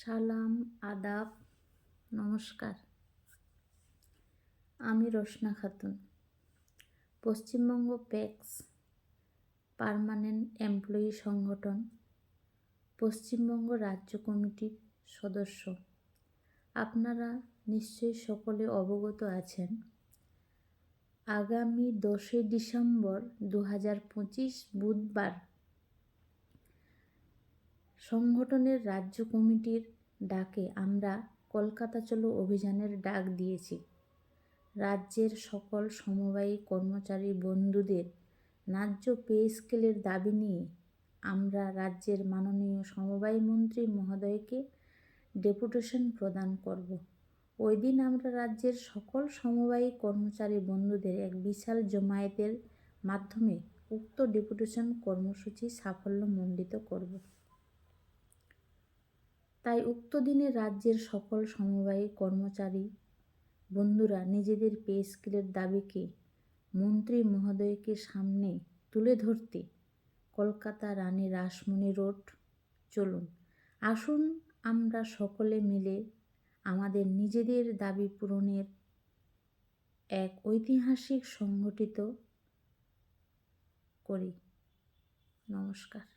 সালাম, আদাব, নমস্কার। আমি Roshna Khatun, Paschimbanga packs permanent employee সংগঠন পশ্চিমবঙ্গ রাজ্য কমিটির সদস্য। আপনারা নিশ্চয়ই সকলে অবগত আছেন, আগামী 10শে ডিসেম্বর 2025 বুধবার সংগঠনের রাজ্য কমিটির ডাকে আমরা কলকাতা চলো অভিযানের ডাক দিয়েছি। রাজ্যের সকল সমবায়ী কর্মচারী বন্ধুদের ন্যায্য পে স্কেলের দাবি নিয়ে আমরা রাজ্যের মাননীয় সমবায় মন্ত্রী মহোদয়কে ডেপুটেশন প্রদান করব। ওই দিন আমরা রাজ্যের সকল সমবায়ী কর্মচারী বন্ধুদের এক বিশাল জমায়েতের মাধ্যমে উক্ত ডেপুটেশন কর্মসূচি সাফল্যমণ্ডিত করব। তাই উক্ত দিনে রাজ্যের সকল সমবায়ী কর্মচারী বন্ধুরা নিজেদের পে স্কেলের দাবিকে মন্ত্রী মহোদয়কে সামনে তুলে ধরতে কলকাতা রানী রাসমণি রোড চলুন। আসুন আমরা সকলে মিলে আমাদের নিজেদের দাবি পূরণের এক ঐতিহাসিক সংগঠিত করি। নমস্কার।